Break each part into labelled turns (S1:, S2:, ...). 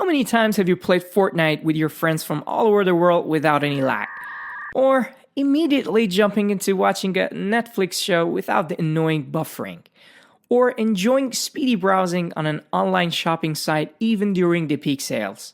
S1: many times have you played Fortnite with your friends from all over the world without any lag? Or immediately jumping into watching a Netflix show without the annoying buffering? Or enjoying speedy browsing on an online shopping site even during the peak sales?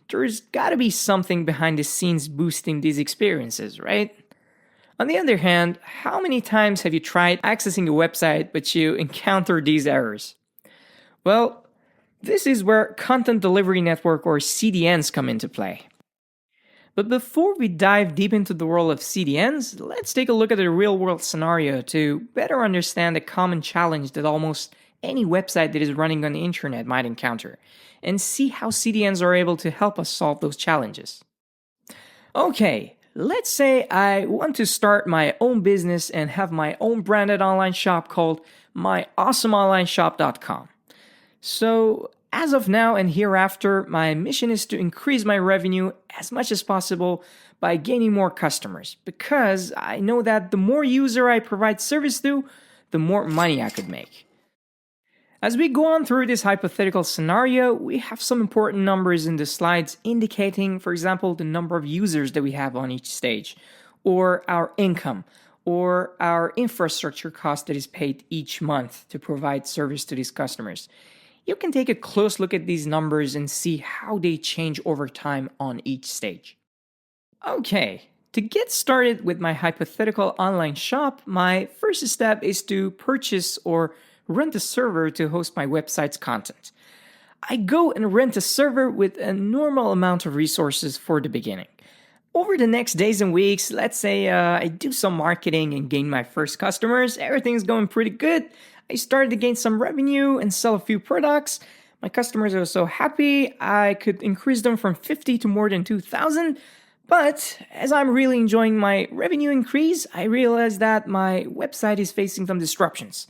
S1: There's gotta be something behind the scenes boosting these experiences, right? On the other hand, how many times have you tried accessing a website but you encounter these errors? Well, this is where Content Delivery Network or CDNs come into play. But before we dive deep into the world of CDNs, let's take a look at a real world scenario to better understand the common challenge that almost any website that is running on the internet might encounter, and see how CDNs are able to help us solve those challenges. Okay, let's say I want to start my own business and have my own branded online shop called myawesomeonlineshop.com. So, as of now and hereafter, my mission is to increase my revenue as much as possible by gaining more customers, because I know that the more user I provide service to, the more money I could make. As we go on through this hypothetical scenario, we have some important numbers in the slides indicating, for example, the number of users that we have on each stage, or our income, or our infrastructure cost that is paid each month to provide service to these customers. You can take a close look at these numbers and see how they change over time on each stage. Okay, to get started with my hypothetical online shop, my first step is to purchase or rent a server to host my website's content. I go and rent a server with a normal amount of resources for the beginning. Over the next days and weeks, let's say I do some marketing and gain my first customers, everything's going pretty good. I started to gain some revenue and sell a few products. My customers are so happy, I could increase them from 50 to more than 2,000. But as I'm really enjoying my revenue increase, I realize that my website is facing some disruptions.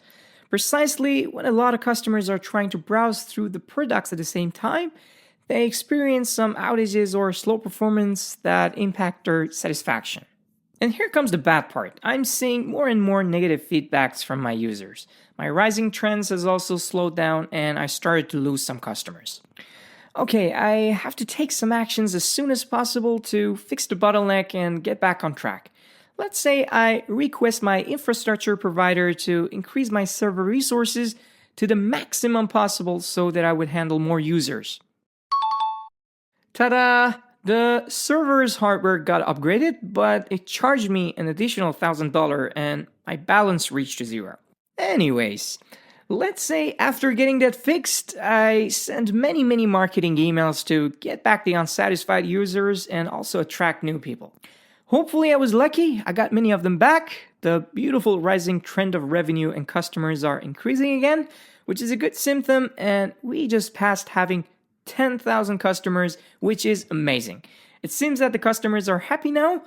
S1: Precisely when a lot of customers are trying to browse through the products at the same time, they experience some outages or slow performance that impact their satisfaction. And here comes the bad part. I'm seeing more and more negative feedbacks from my users. My rising trends has also slowed down and I started to lose some customers. Okay, I have to take some actions as soon as possible to fix the bottleneck and get back on track. Let's say I request my infrastructure provider to increase my server resources to the maximum possible so that I would handle more users. Ta-da! The server's hardware got upgraded, but it charged me an additional $1,000 and my balance reached to zero. Anyways, let's say after getting that fixed, I sent many marketing emails to get back the unsatisfied users and also attract new people. Hopefully I was lucky, I got many of them back. The beautiful rising trend of revenue and customers are increasing again, which is a good symptom, and we just passed having 10,000 customers, which is amazing. It seems that the customers are happy now,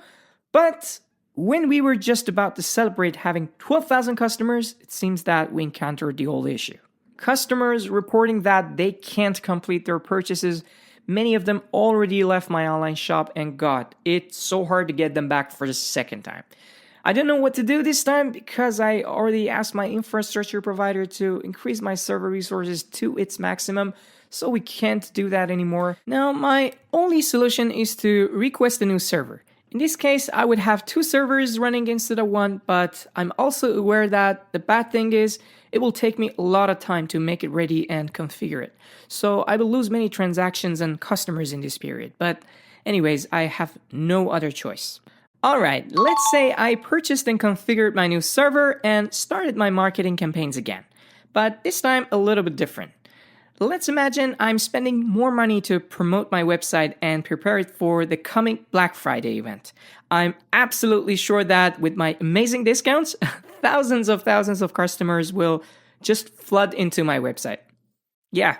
S1: but when we were just about to celebrate having 12,000 customers, it seems that we encountered the old issue. Customers reporting that they can't complete their purchases. Many of them already left my online shop, and God, it's so hard to get them back for the second time. I didn't know what to do this time because I already asked my infrastructure provider to increase my server resources to its maximum, so we can't do that anymore. Now, my only solution is to request a new server. In this case, I would have 2 servers running instead of 1, but I'm also aware that the bad thing is it will take me a lot of time to make it ready and configure it. So I will lose many transactions and customers in this period. But anyways, I have no other choice. Alright, let's say I purchased and configured my new server and started my marketing campaigns again. But this time a little bit different. Let's imagine I'm spending more money to promote my website and prepare it for the coming Black Friday event. I'm absolutely sure that with my amazing discounts, thousands of customers will just flood into my website. Yeah,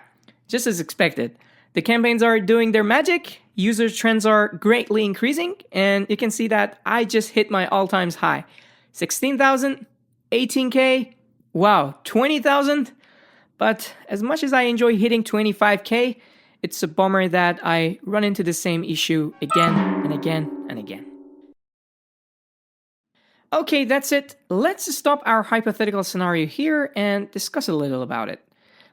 S1: just as expected. The campaigns are doing their magic, user trends are greatly increasing, and you can see that I just hit my all-time high. 16,000, 18K, wow, 20,000. But as much as I enjoy hitting 25K, it's a bummer that I run into the same issue again and again and again. Okay, that's it. Let's stop our hypothetical scenario here and discuss a little about it.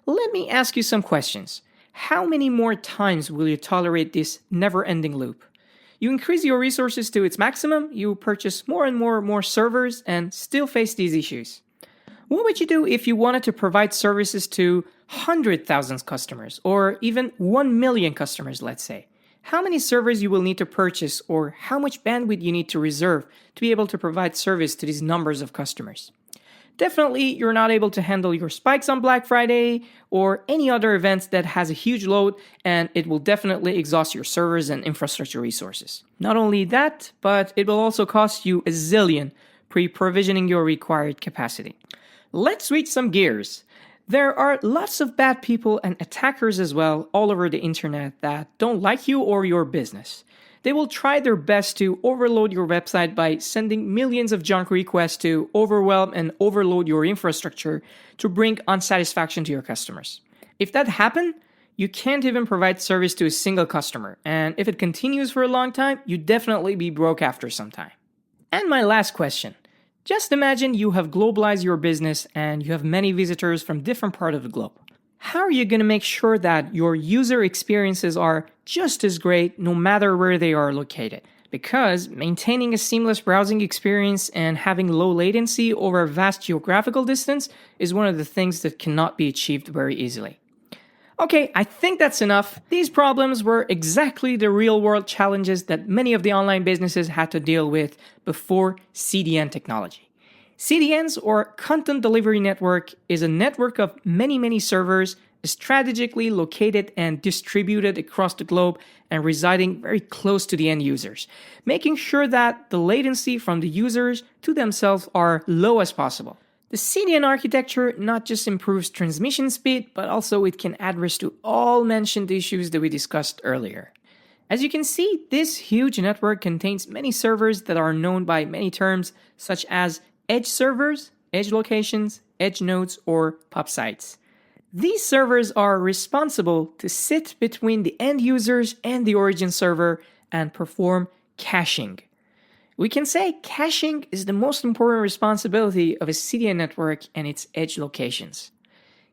S1: Let me ask you some questions. how many more times will you tolerate this never-ending loop? You increase your resources to its maximum, you purchase more and more servers, and still face these issues. What would you do if you wanted to provide services to 100,000 customers, or even 1 million customers, let's say? How many servers you will need to purchase, or how much bandwidth you need to reserve to be able to provide service to these numbers of customers? Definitely, you're not able to handle your spikes on Black Friday or any other events that has a huge load, and it will definitely exhaust your servers and infrastructure resources. Not only that, but it will also cost you a zillion pre-provisioning your required capacity. Let's switch some gears. There are lots of bad people and attackers as well all over the internet that don't like you or your business. They will try their best to overload your website by sending millions of junk requests to overwhelm and overload your infrastructure to bring unsatisfaction to your customers. If that happens, you can't even provide service to a single customer, and if it continues for a long time, you'd definitely be broke after some time. And my last question. Just imagine you have globalized your business and you have many visitors from different parts of the globe. How are you going to make sure that your user experiences are just as great no matter where they are located? Because maintaining a seamless browsing experience and having low latency over a vast geographical distance is one of the things that cannot be achieved very easily. Okay, I think that's enough. These problems were exactly the real-world challenges that many of the online businesses had to deal with before CDN technology. CDNs, or Content Delivery Network, is a network of many servers strategically located and distributed across the globe and residing very close to the end users, making sure that the latency from the users to themselves are low as possible. The CDN architecture not just improves transmission speed, but also it can address to all mentioned issues that we discussed earlier. As you can see, this huge network contains many servers that are known by many terms, such as edge servers, edge locations, edge nodes, or pub sites. These servers are responsible to sit between the end users and the origin server and perform caching. We can say caching is the most important responsibility of a CDN network and its edge locations.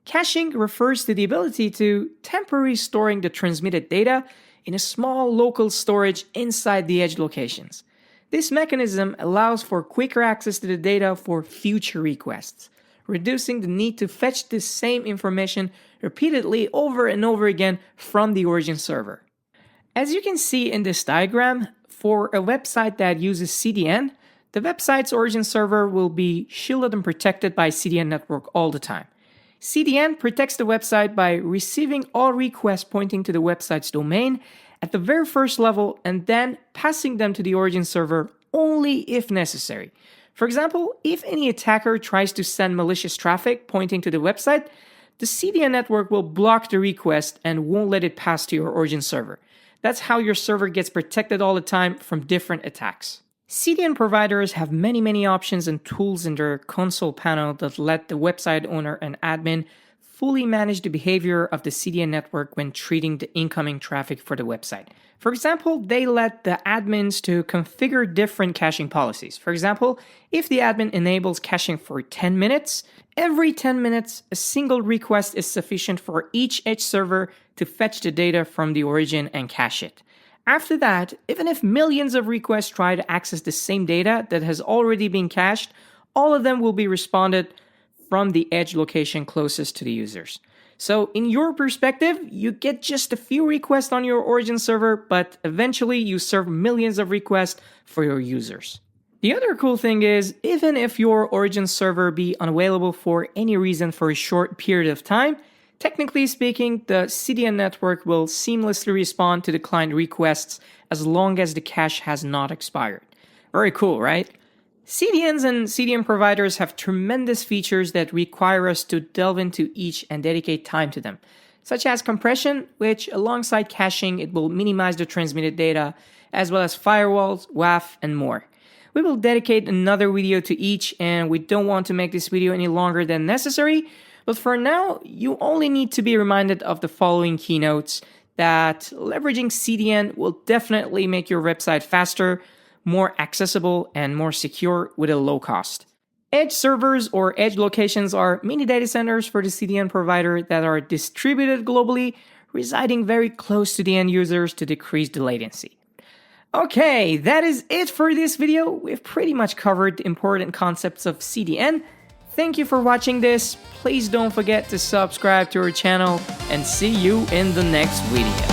S1: Caching refers to the ability to temporarily storing the transmitted data in a small local storage inside the edge locations. This mechanism allows for quicker access to the data for future requests, reducing the need to fetch the same information repeatedly over and over again from the origin server. As you can see in this diagram, for a website that uses CDN, the website's origin server will be shielded and protected by CDN network all the time. CDN protects the website by receiving all requests pointing to the website's domain at the very first level and then passing them to the origin server only if necessary. For example, if any attacker tries to send malicious traffic pointing to the website, the CDN network will block the request and won't let it pass to your origin server. That's how your server gets protected all the time from different attacks. CDN providers have many options and tools in their console panel that let the website owner and admin fully manage the behavior of the CDN network when treating the incoming traffic for the website. For example, they let the admins to configure different caching policies. For example, if the admin enables caching for 10 minutes, every 10 minutes, a single request is sufficient for each edge server to fetch the data from the origin and cache it. After that, even if millions of requests try to access the same data that has already been cached, all of them will be responded from the edge location closest to the users. So in your perspective, you get just a few requests on your origin server, but eventually you serve millions of requests for your users. The other cool thing is, even if your origin server be unavailable for any reason for a short period of time, technically speaking, the CDN network will seamlessly respond to the client requests as long as the cache has not expired. Very cool, right? CDNs and CDN providers have tremendous features that require us to delve into each and dedicate time to them, such as compression, which alongside caching, it will minimize the transmitted data, as well as firewalls, WAF, and more. We will dedicate another video to each, and we don't want to make this video any longer than necessary, but for now, you only need to be reminded of the following keynotes: that leveraging CDN will definitely make your website faster, more accessible, and more secure with a low cost. Edge servers or edge locations are mini data centers for the CDN provider that are distributed globally, residing very close to the end users to decrease the latency. Okay, that is it for this video. We've pretty much covered the important concepts of CDN. Thank you for watching this. Please don't forget to subscribe to our channel and see you in the next video.